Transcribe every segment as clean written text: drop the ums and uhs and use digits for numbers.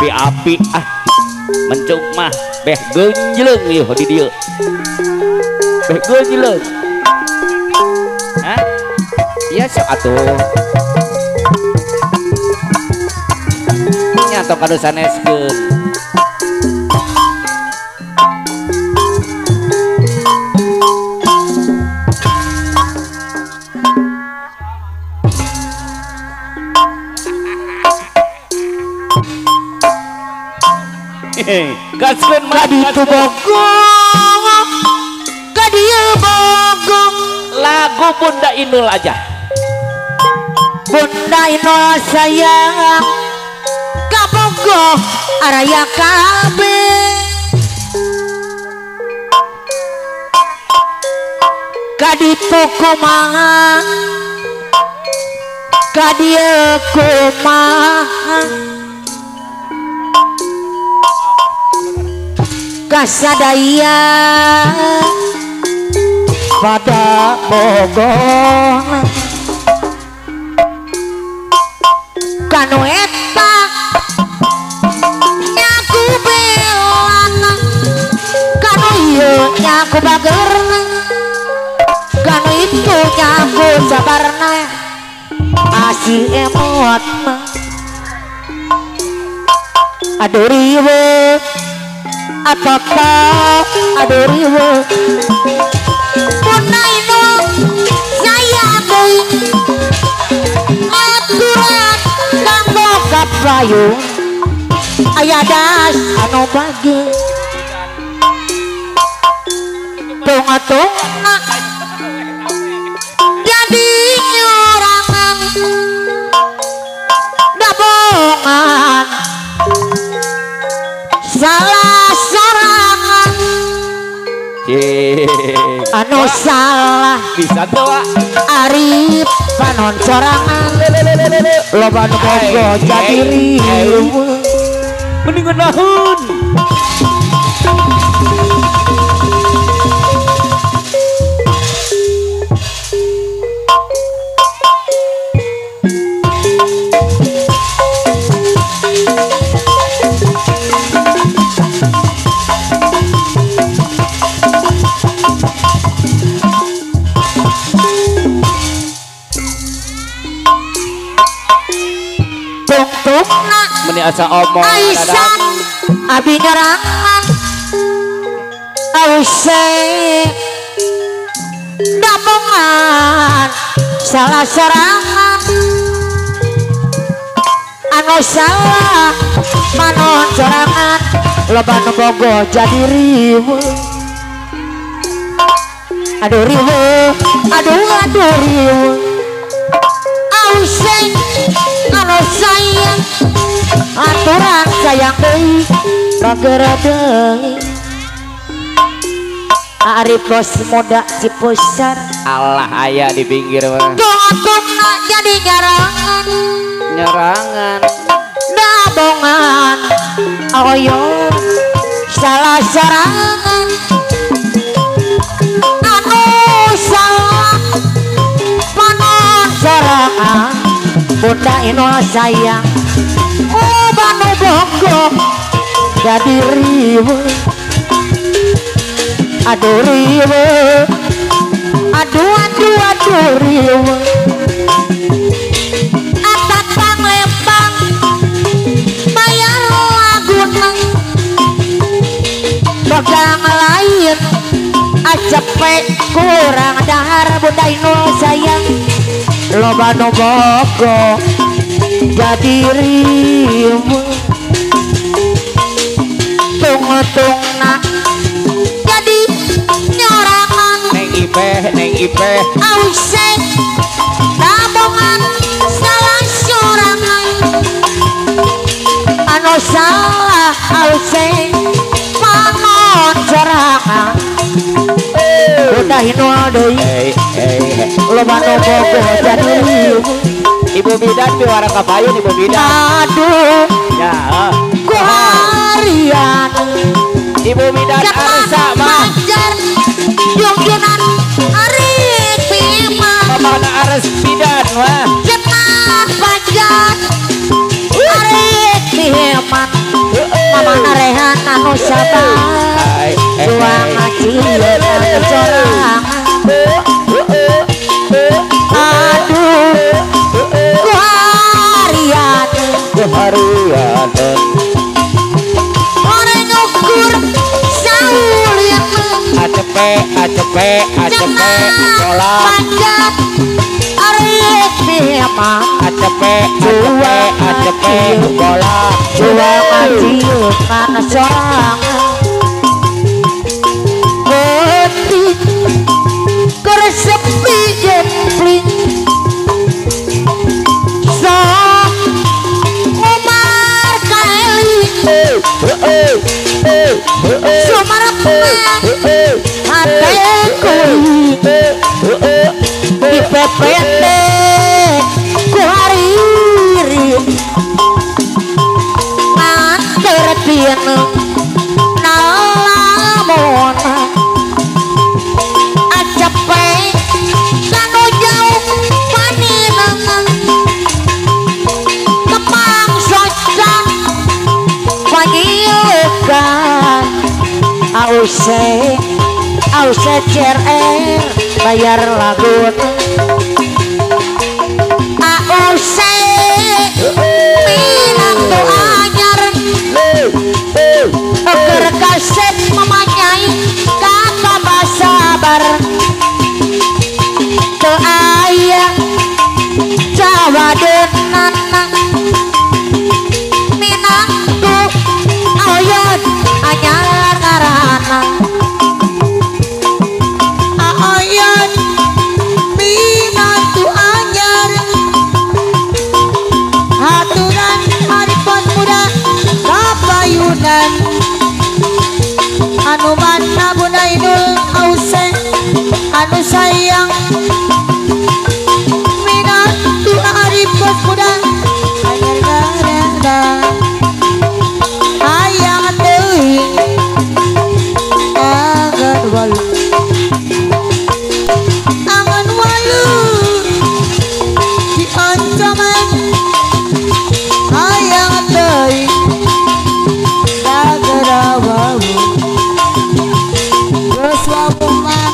api-api mencung mah beh genjleung ieu di dieu beh genjleung iya sok atuh nya tong kadu saneskeun gaskeun kaditu bogong kadieu bogong lagu Bunda Inul aja Bunda Inul sayang kabogoh araya kabeh kaditu kumaha kadieu kumaha kasadaya pada bogong kanu eta nyaku belan kanu ieu nyaku bager kanu itu nyaku sabarna asih emot aduh riweuh apa-apa aduh riweuh Bunda Inul sayang deui aturan kanggo kapayun aya das anu bage tong-tongna jadi nyorangan dabongan salah sorangan anu salah bisa tuh Arif panon sorangan loba nu bogo jadi riweuh mendingan naon meni asa omong Aisan abi nyerangan ausek dabongan salah sorangan anu salah manon sorangan loba nu bogo jadi riweuh aduh riweuh aduh riweuh ausek anu sayang aturan sayang deui bager deui Arif bos muda Cipusar Allah aya di pinggir mah tong-tongna jadi nyerangan dabongan oyo salah sorangan anu salah panon sorangan Bunda Inul sayang banu bogo jadi riweuh aduh riweuh aduh riweuh atatang lempang bayar laguna pegang lain acepek kurang dahar Bunda Inul sayang loba nu bogo jadi riweuh tungna jadi nyorangan neng ipeh ausek dabongan salah sorangan anu salah ausek panon sorangan Bunda Inul deui loba nu bogo jadi riweuh Ibu bidan di warang kapayun Ibu bidan aduh ya ku harian Ibu bidan arsa mah pacar jungjunan Arif Bima pamana ares bidan wah cenah pacar Arif Bima anu sabar juang ngaji anu sorangan aduh ku harian orang ngukur saulian acepek bola panjat arek mema acepek bola juang ngaji anu sorangan beti sepi jepling sok Umar Kaeli Sumarep hateku dipepete ku hariri antar tiene nalamun acepek kanu jauh paninangan kemang socan panggilkan ause CRR bayar lagun ause minang tu anyar agar kaset memanyai kata basabar teu aya jawadeunana minang tu ayeun anyar ngaranna ayeun minang tu anyar haturan haripun muda kapayunan anu manna budainul ause anu sayang minantu haripun muda anyar garana hayang teuing angan walu di ancaman hayang teuing dagarawawu geus wapungan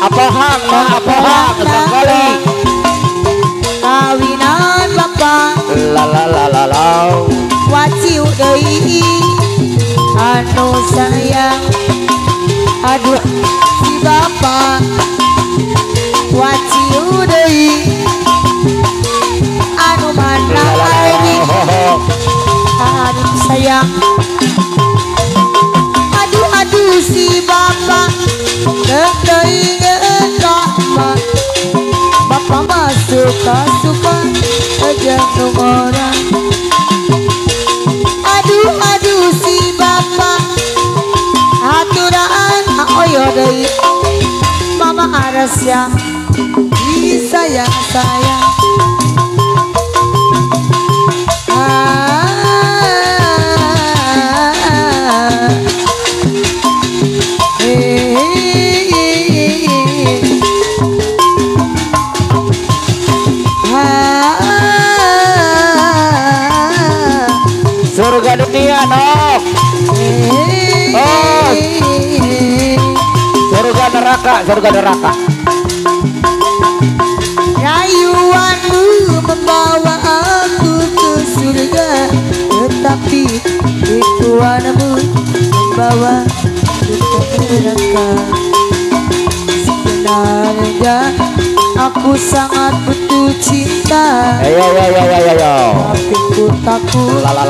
apa hang sekali kawinan bapak waciu deui anu sayang aduh si bapak waciu deui anu mana aing anu sayang aduh si bapak deui rahmat bapak mah suka aja orang aduh si bapak aturan aoyo deui mama aras yang disayang sayang surga dunia nok oh surga neraka rayuanmu membawa aku ke surga tetapi rituanmu membawa ke neraka sebenarnya aku sangat butuh cinta ayo tapi ku takut la